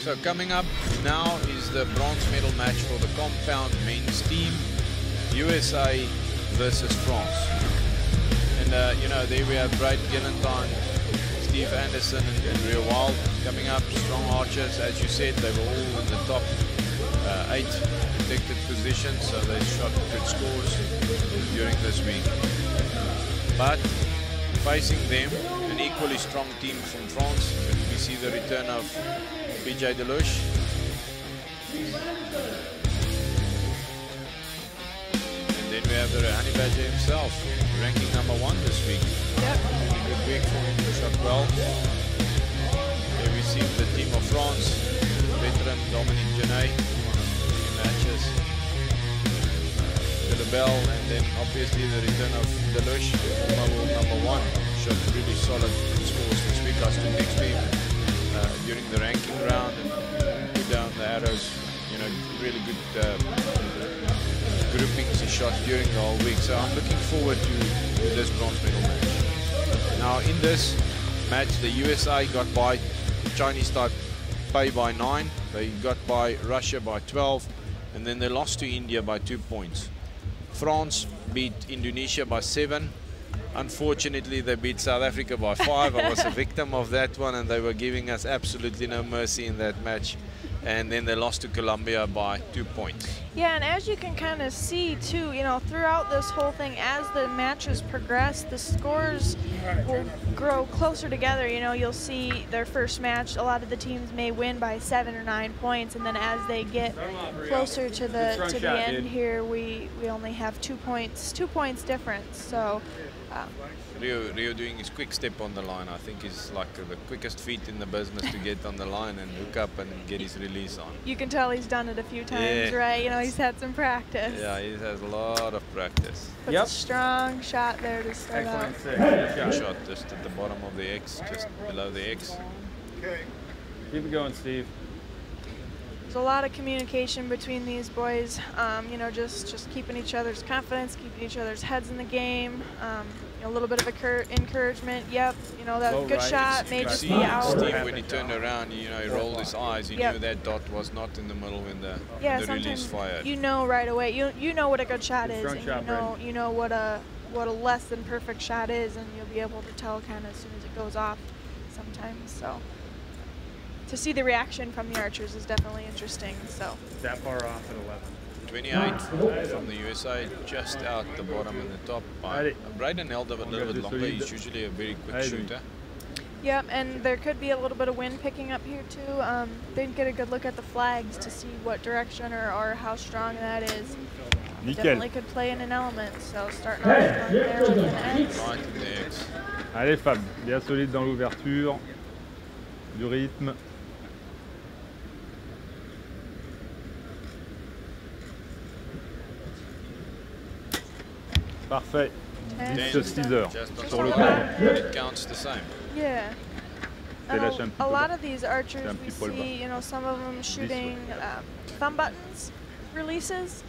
So coming up now is the bronze medal match for the compound men's team, USA versus France. And you know, there we have Braden, Gellenthien, Steve Anderson and Rio Wilde coming up, strong archers. As you said, they were all in the top 8 protected positions, so they shot good scores during this week. But facing them, an equally strong team from France. We see the return of PJ Deloche. And then we have the Honey Badger himself, ranking #1 this week. Yep. A good week for him, shot well. Here we see the team of France, veteran Dominique, Genet, 3 matches. Delobelle, and then obviously the return of Deloche, former world #1, shot really solid scores this week. I stood next to him during the ranking round and put down the arrows. You know, really good groupings he shot during the whole week. So I'm looking forward to this bronze medal match. Now in this match, the USA got by Chinese Taipei by 9. They got by Russia by 12, and then they lost to India by 2 points. France beat Indonesia by 7. Unfortunately, they beat South Africa by 5. I was a victim of that one, and they were giving us absolutely no mercy in that match. And then they lost to Colombia by 2 points. Yeah, and as you can kind of see too, you know, throughout this whole thing, as the matches progress, the scores will grow closer together. You know, you'll see their first match, a lot of the teams may win by 7 or 9 points, and then as they get closer to the end here, we only have 2 points difference. So. Rio doing his quick step on the line, I think is like the quickest feat in the business to get on the line and hook up and get his release on. You can tell he's done it a few times, right? You know, he's had some practice. Yeah, he has a lot of practice. Puts a strong shot there to start out. Good shot just at the bottom of the X, just below the X. Okay. Keep it going, Steve. There's a lot of communication between these boys, you know, just keeping each other's confidence, keeping each other's heads in the game, you know, a little bit of encouragement. Yep, you know, that good shot may just be out. Steve, when he turned around, you know, he rolled his eyes. He knew that dot was not in the middle when the release fired. You know right away. You know what a good shot is, and you know what a less than perfect shot is, and you'll be able to tell kind of as soon as it goes off sometimes. So. To see the reaction from the archers is definitely interesting. So that far off at 11. 28 from the USA, just out the bottom and the top. Braden held up a little bit longer. He's usually a very quick shooter. Yep, and there could be a little bit of wind picking up here too. Didn't get a good look at the flags to see what direction or how strong that is. Definitely could play in an element. So starting off there with an X. Right in the X. Allez Fab, bien solide dans l'ouverture, du rythme. Parfait. 10-6 heures sur le It counts the same. Yeah. A lot of these archers we see, you know, some of them shooting thumb buttons releases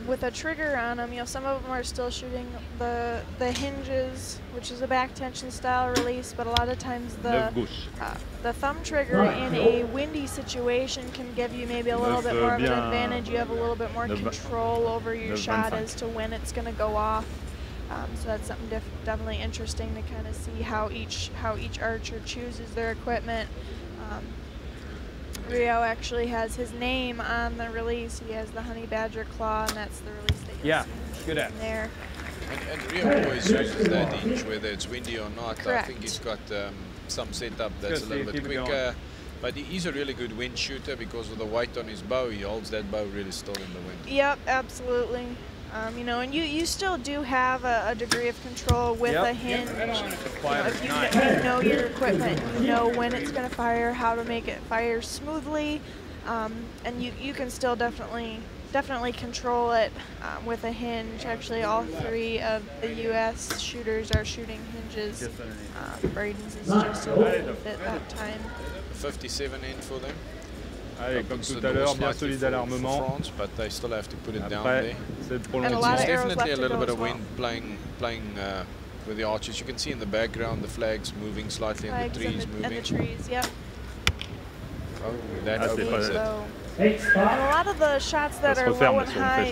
with a trigger on them. You know, some of them are still shooting the hinges, which is a back tension style release, but a lot of times the thumb trigger in a windy situation can give you maybe a little bit more of an advantage. You have a little bit more control over your shot as to when it's going to go off. So that's something definitely interesting to kind of see how each archer chooses their equipment. Rio actually has his name on the release. He has the Honey Badger claw, and that's the release that you'll see good at there. And Rio always uses that inch, whether it's windy or not. Correct. I think he's got some setup that's a little bit quicker. But he's a really good wind shooter because of the weight on his bow. He holds that bow really still in the wind. Yep, absolutely. You know, and you still do have a degree of control with a hinge. You know, if you know your equipment, you know when it's going to fire, how to make it fire smoothly, and you can still definitely control it with a hinge. Actually, all 3 of the U.S. shooters are shooting hinges. Braden's is just a little bit that time. 57 in for them. Allez, comme tout à l'heure, bien solide à l'armement. France, but they still have to put it down Après, there. c'est de And a prolonger. lot of There's arrows definitely a left to little go bit as of well. wind playing with the archers. You can see in the background the flags moving slightly and the trees moving. And the trees, yep. Oh, that opens it. And a lot of the shots that are low and high,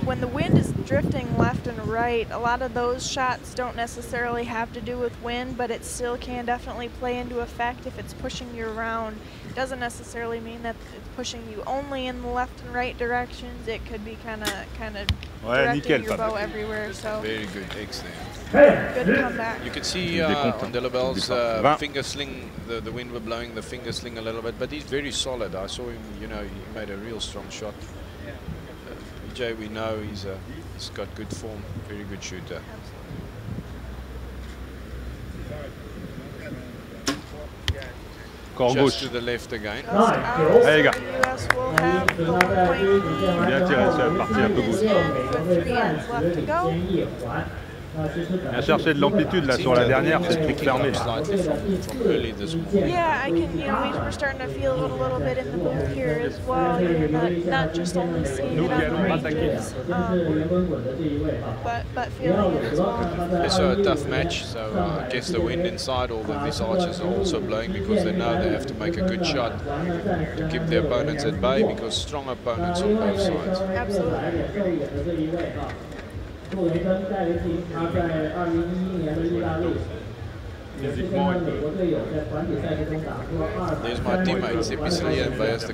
when the wind is drifting left and right, a lot of those shots don't necessarily have to do with wind, but it still can definitely play into effect if it's pushing you around. It doesn't necessarily mean that it's pushing you only in the left and right directions. It could be kind of directing your bow everywhere. So very good, excellent. Good comeback. You can see on Delobelle's finger sling, the wind were blowing the finger sling a little bit, but he's very solid. I saw him, you know, he made a real strong shot. PJ, we know he's got good form, very good shooter. Just to the left again. Allez les gars. Bien tiré, ça va partir un peu gauche. Viens chercher de l'amplitude là sur la dernière, c'est trop fermé. Yeah, I can, you know, we're starting to feel it a little bit in the booth here as well. Not just only seeing it on the ranges, but feeling it as well. It's a tough match, so I guess the wind inside, all of these archers are also blowing because they know they have to make a good shot to keep their opponents at bay, because strong opponents on both sides. Absolutely. There's my teammate, Pierre-Julien and Wilde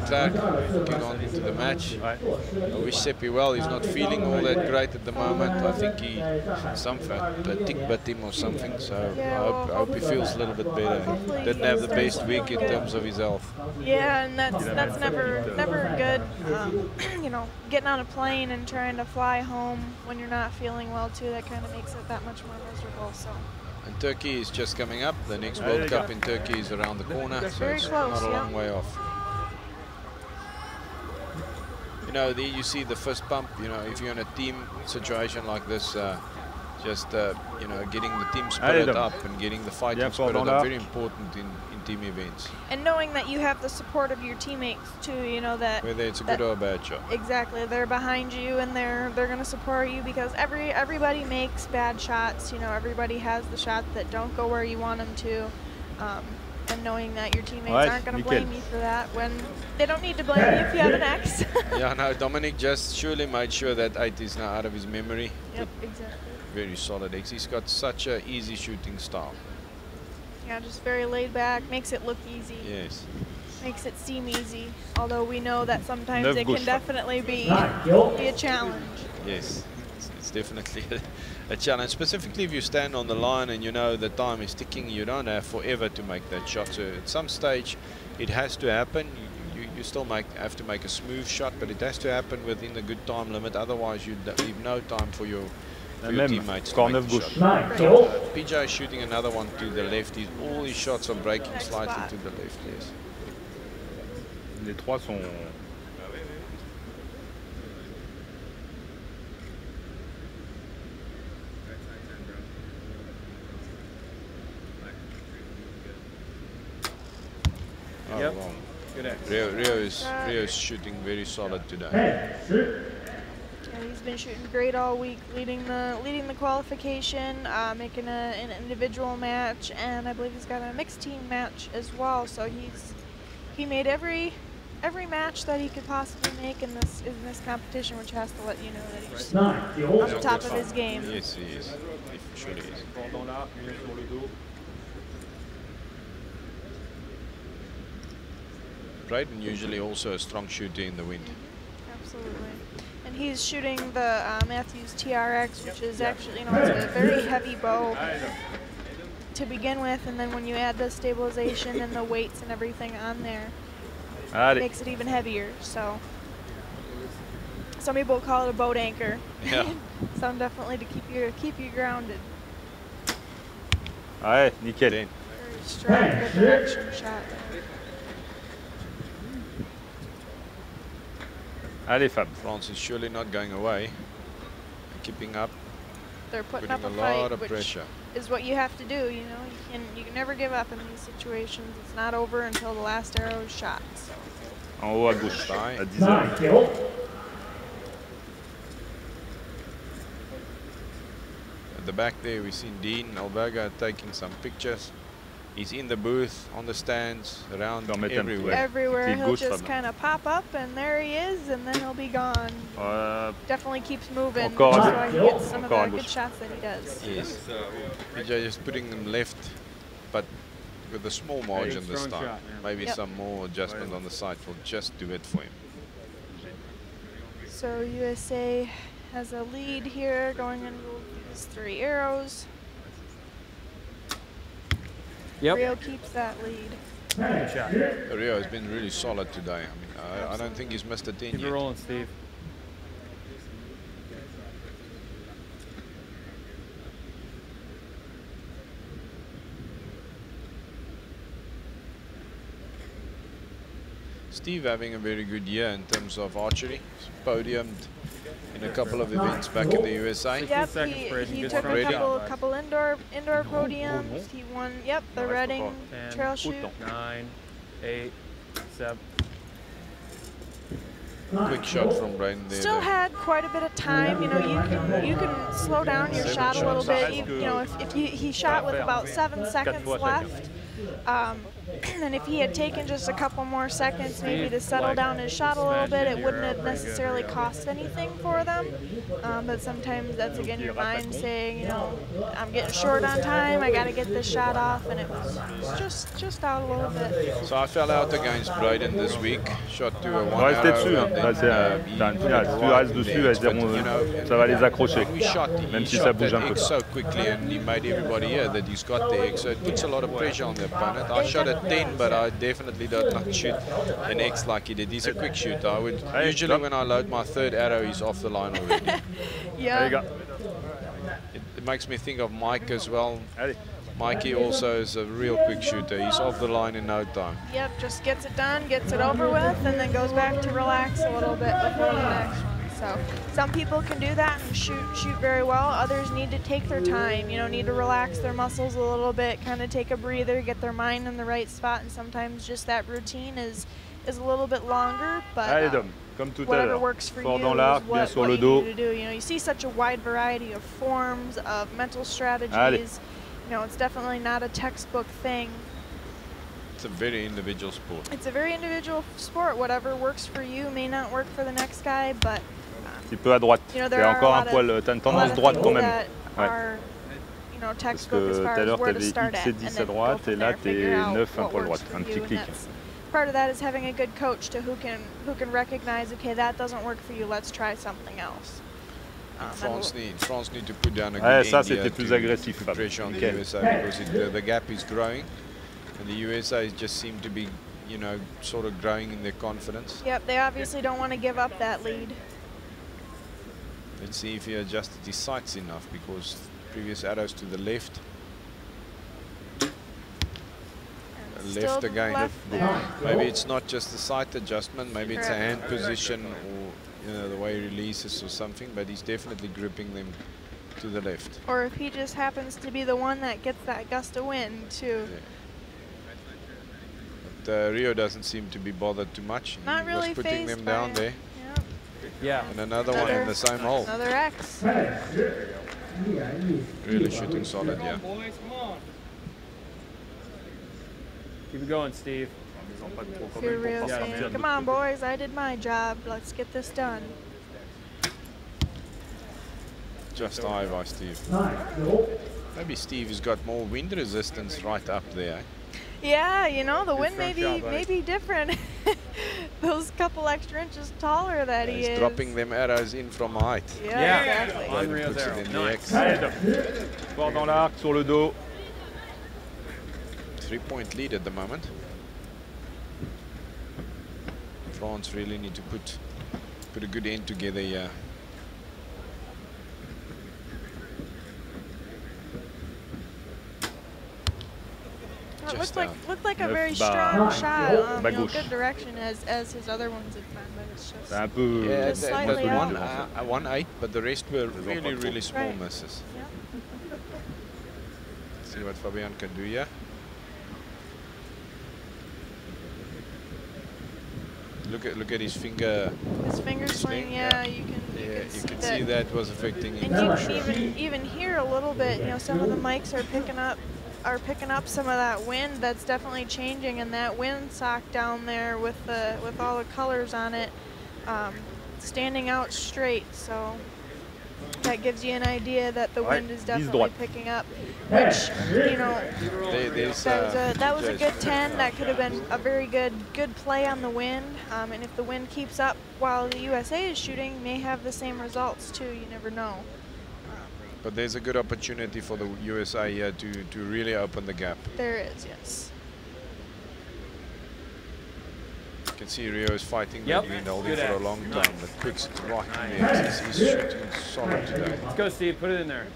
looking on to the match. I wish Seppi well, he's not feeling all that great at the moment. I think he tick bit him or something, so I hope he feels a little bit better. Didn't have the best week in terms of his health. Yeah, and that's never good. You know, getting on a plane and trying to fly home when you're not feeling well too, that kind of makes it that much more miserable. So. And Turkey is just coming up. The next World Cup in Turkey is around the corner, so it's not a long way off. You know, there you see the fist pump. You know, if you're in a team situation like this, you know, getting the team spirit up and getting the fighting spirit up, very important in team events. And knowing that you have the support of your teammates too, you know, that whether it's a good or a bad shot. Exactly, they're behind you and they're going to support you, because everybody makes bad shots. You know, everybody has the shots that don't go where you want them to, and knowing that your teammates aren't going to blame you for that when they don't need to blame you if you have an X. Yeah, no, Dominique just surely made sure that 8 is now out of his memory. Yep, exactly. Very solid X. He's got such an easy shooting style. Yeah, just very laid back, makes it look easy. Yes. Makes it seem easy, although we know that sometimes it can definitely be a challenge. Yes, it's definitely a challenge, specifically if you stand on the line and you know the time is ticking. You don't have forever to make that shot, so at some stage it has to happen. You still have to make a smooth shot, but it has to happen within the good time limit, otherwise you leave no time for your teammates to make the shot. PJ is shooting another one to the left. All his shots are breaking slightly to the left, yes. Les trois sont... Oh, yep. Wow. Rio is shooting very solid today. He's been shooting great all week, leading the qualification, making an individual match, and I believe he's got a mixed team match as well. So he made every match that he could possibly make in this competition, which has to let you know that he's on the top of his game. Yes, he is. He surely is. Braden usually also a strong shooter in the wind. Absolutely. And he's shooting the Matthews TRX, which is actually, you know, it's a very heavy bow to begin with, and then when you add the stabilization and the weights and everything on there, it makes it even heavier. So some people call it a boat anchor. Yeah. Some definitely to keep you grounded. Ouais, nickel. Very strong, good direction shot. Allez, Fab. France is surely not going away. Keeping up. They're putting up a lot of fight, pressure. Which is what you have to do. You know, you can never give up in these situations. It's not over until the last arrow is shot. So. En haut à gauche, à 10h. At the back there, we've seen Dean Alberga taking some pictures. He's in the booth, on the stands, around everywhere. Everywhere. He'll just kind of pop up, and there he is, and then he'll be gone. Definitely keeps moving, so he gets some of the good shots that he does. Yes. PJ is putting them left, but with a small margin this time. Shot, maybe some more adjustment on the side will just do it for him. So USA has a lead here going into these 3 arrows. Rio keeps that lead. Good shot. Rio has been really solid today. I mean, I don't think he's missed a 10 yet. Keep it rolling, Steve. Steve having a very good year in terms of archery. He's podiumed in a couple of events back in the USA. Yep, he took a couple indoor podiums. He won, the Reading trail shoot. 9, 8, 7. Quick shot from Braden there. Still had quite a bit of time. You know, you can slow down your shot a little bit. You know, if he shot with about 7 seconds left. And if he had taken just a couple more seconds maybe to settle down his shot a little bit, it wouldn't have necessarily cost anything for them. But sometimes that's, again, your mind saying, you know, I'm getting short on time, I got to get this shot off, and it was just out a little bit. So I fell out against Braden this week, shot to a 1 Restez dessus, hein. Si tu restes dessus, ça va les accrocher, même si ça bouge un peu. So quickly, and he made everybody hear that he's got the X, so it puts a lot of pressure on the opponent. I shot at 10, but I definitely did not shoot an X like he did. He's a quick shooter. I would usually, when I load my 3rd arrow, he's off the line already. Yeah. It makes me think of Mike as well. Mikey also is a real quick shooter. He's off the line in no time. Yep, just gets it done, gets it over with, and then goes back to relax a little bit before the next one. So some people can do that and shoot very well. Others need to take their time, you know, need to relax their muscles a little bit, kind of take a breather, get their mind in the right spot, and sometimes just that routine is a little bit longer, but whatever works for you is what you need to do. You know, you see such a wide variety of forms, of mental strategies. You know, it's definitely not a textbook thing. It's a very individual sport. It's a very individual sport. Whatever works for you may not work for the next guy, but un petit peu à droite. C'est encore un poil, t'as une tendance droite quand même. Ouais. Parce que tout à l'heure t'avais X et 10 à droite et là t'es 9 un poil droite, un petit clic. Part of that is having a good coach who can recognize, okay, that doesn't work for you, let's try something else. France need to put down a good ça c'était plus agressif. Pressure on the USA because the gap is growing, and the USA just seem to be, you know, sort of growing in their confidence. Yep, they obviously don't want to give up that lead. Let's see if he adjusted his sights enough, because previous arrows to the left. Left again. Maybe it's not just the sight adjustment, maybe it's a hand position or, you know, the way he releases or something, but he's definitely gripping them to the left. Or if he just happens to be the one that gets that gust of wind too. Yeah. But Rio doesn't seem to be bothered too much. Not really was putting them down there. Yeah. And another one in the same hole. Another X. Really shooting solid, yeah. Keep it going, Steve. You're real saying, come on, boys, I did my job. Let's get this done. Just high by Steve. Maybe Steve has got more wind resistance right up there. Yeah, you know, the wind may be different. Those couple extra inches taller that he is. He's dropping them arrows in from height. Yeah, exactly. Unreal there. Nice. Fort dans l'arc, sur le dos. 3-point lead at the moment. France really need to put a good end together here. It looked like a very strong shot. You know, good direction as his other ones had been, but it's just slightly out. 1-8, but the rest were really small misses. Yeah. Let's see what Fabien can do here. Look at his finger. His finger swing, yeah, you can see that was affecting him. And you can even hear a little bit. You know, some of the mics are picking up are picking up some of that wind that's definitely changing, and that windsock down there with all the colors on it standing out straight. So that gives you an idea that the wind is definitely picking up, which, you know, that was a good 10. That could have been a very good play on the wind. And if the wind keeps up while the USA is shooting, may have the same results too. You never know. But there's a good opportunity for the USA here to really open the gap. There is, yes. You can see Rio is fighting that wind, holding for a long time. But puts it right in there. He's shooting solid today. Let's go, Steve. Put it in there.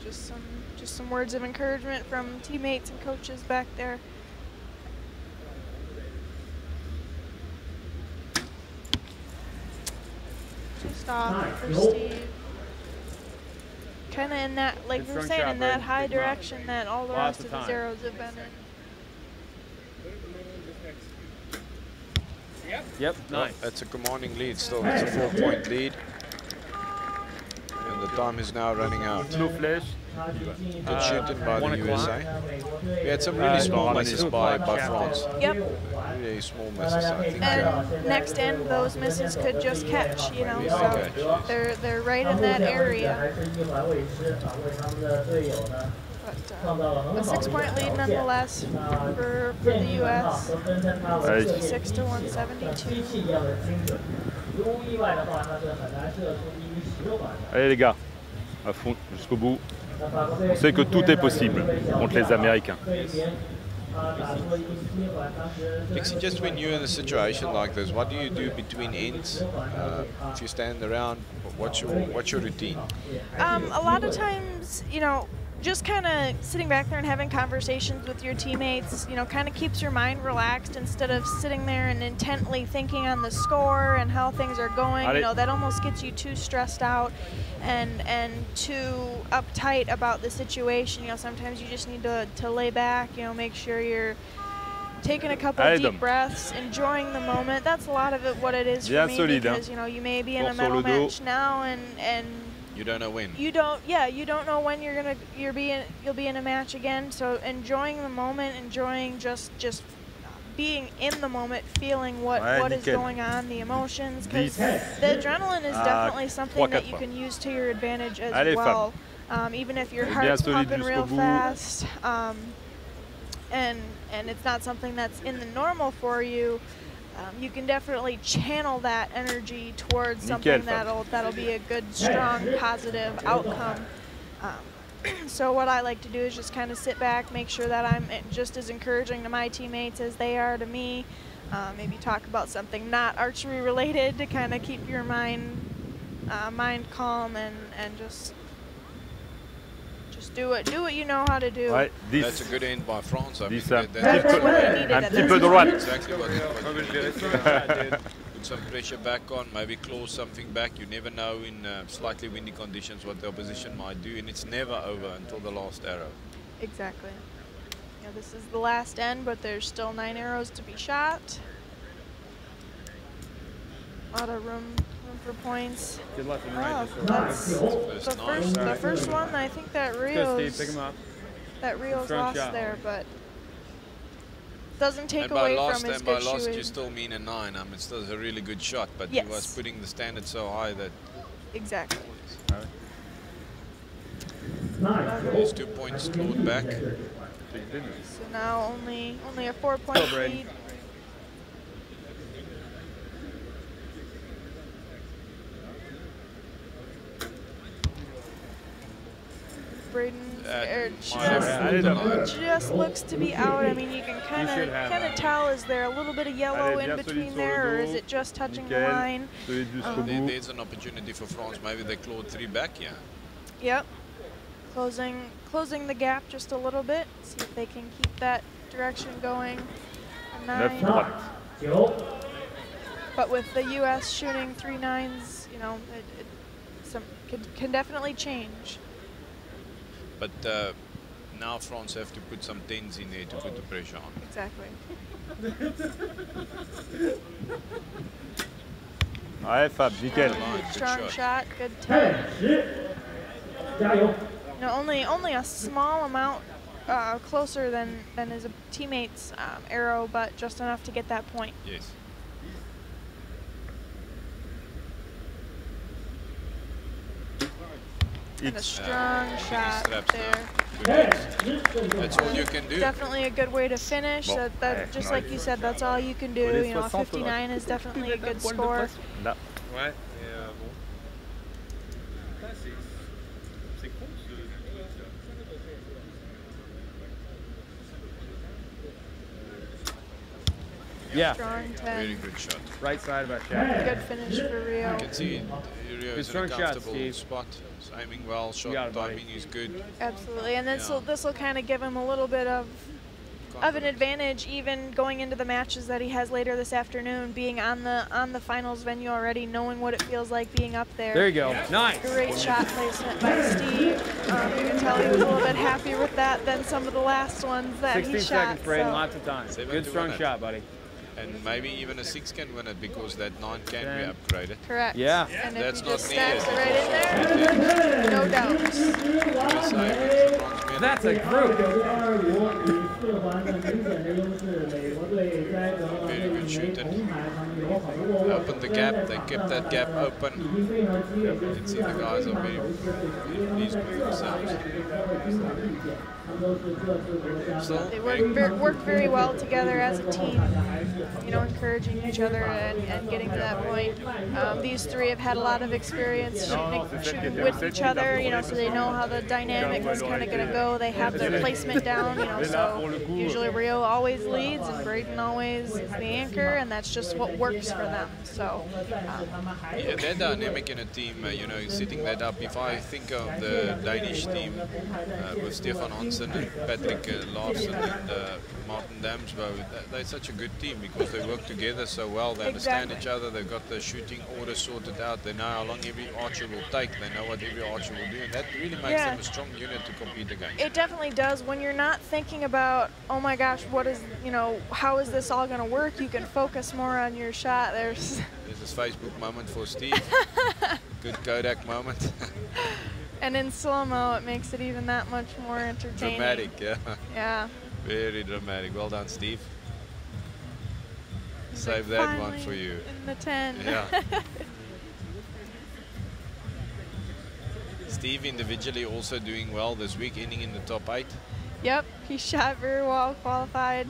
Just some words of encouragement from teammates and coaches back there. Just off for Steve. Kind of in that, like we were saying, in that high direction that all the rest of his arrows have been in. Yep, nice. That's a commanding lead still. It's a 4-point lead. And the time is now running out. No flash. Good shooting by the USA. We had some really small misses by France. Yep. Really small misses, I think. And next end, those misses could just catch, you know, so they're right in that area. But a 6-point lead nonetheless for the U.S. 66 to 172. Allez les gars, à fond, jusqu'au bout. On sait que tout est possible contre les Américains. Dixie, just when you're in a situation like this, what do you do between ends? If you stand around, what's your routine? A lot of times, you know, just kind of sitting back there and having conversations with your teammates, you know, kind of keeps your mind relaxed instead of sitting there and intently thinking on the score and how things are going. You know, that almost gets you too stressed out and too uptight about the situation. You know, sometimes you just need to lay back, you know, make sure you're taking a couple of deep breaths, enjoying the moment. That's a lot of it, what it is for me, because, you know, you may be in a medal match now and you don't know when. You don't know when you'll be in a match again. So enjoying the moment, enjoying just being in the moment, feeling what is going on, the emotions, because the adrenaline is definitely something that you can use to your advantage as well. Even if your heart's pumping real fast, and it's not something that's in the normal for you. You can definitely channel that energy towards something that'll be a good, strong, positive outcome. So what I like to do is just kind of sit back, make sure that I'm just as encouraging to my teammates as they are to me. Maybe talk about something not archery related to kind of keep your mind calm and just do what you know how to do. Ouais, that's a good end by France. I mean, that's what we needed. Un petit peu droite. Exactly what it was. Put some pressure back on, maybe close something back. You never know in slightly windy conditions what the opposition might do, and it's never over until the last arrow. Exactly. Yeah, this is the last end, but there's still 9 arrows to be shot. A lot of room for points. Good luck in that's the first one. I think that Rio's lost there, but doesn't take away from his good shooting. And by lost, you still mean a 9. I mean, it's still a really good shot, but he was putting the standard so high that. Exactly. There's 2 points scored back. So now only a 4-point lead. Braden just looks to be out. I mean, you can kind of tell, is there a little bit of yellow in between there, or is it just touching the line? There's an opportunity for France. Maybe they clawed 3 back, yeah. Yep. Closing the gap just a little bit. See if they can keep that direction going. A 9. But with the U.S. shooting 3 9s, you know, it can definitely change. But now France have to put some 10s in there to put the pressure on. Exactly. Ouais, Fab, nickel. Strong shot, good 10. you know, only a small amount closer than his teammate's arrow, but just enough to get that point. Yes. And a strong shot there. That's all you can do. Definitely a good way to finish. That just like you said, that's all you can do. You know, a 59 is definitely a good score. Ouais. Yeah. Strong 10. Very good shot. Right side of our shaft. Good finish for Rio. You can see Rio is in a comfortable spot. He's aiming well, shot timing is good. Absolutely, and this will kind of give him a little bit of an advantage, even going into the matches that he has later this afternoon, being on the finals venue already, knowing what it feels like being up there. There you go. Nice. Great shot placement by Steve. You can tell he was a little bit happier with that than some of the last ones that he shot. 16 seconds, Braden, lots of time. Good strong shot, buddy. And maybe even a 6 can win it because that 9 can be upgraded. Correct. Yeah. And if that's he just not stacks it needed. right in there, no doubts. That's a group. Very good shooting. Opened the gap. They kept that gap open. You can see the guys are very pleased with themselves. They work very well together as a team, you know, encouraging each other and getting to that point. These three have had a lot of experience shooting with each other, you know, so they know how the dynamic is kind of going to go. They have their placement down, you know, so usually Rio always leads and Braden always is the anchor, and that's just what works for them. So yeah, that dynamic in a team, you know, setting that up. If I think of the Danish team with Stefan Hansen and Patrick Larsen and Martin Damsbo, they're such a good team because they work together so well. They understand each other. They've got the shooting order sorted out. They know how long every archer will take. They know what every archer will do, and that really makes them a strong unit to compete against. It definitely does. When you're not thinking about, oh my gosh, what is, you know, how is this all going to work? You can focus more on your shot. There's this Facebook moment for Steve. Good Kodak moment. And in slow-mo, it makes it even that much more entertaining. Dramatic, yeah. Yeah. Very dramatic. Well done, Steve. Save that one for you. In the 10. Yeah. Steve individually also doing well this week, ending in the top 8. Yep, he shot very well, qualified.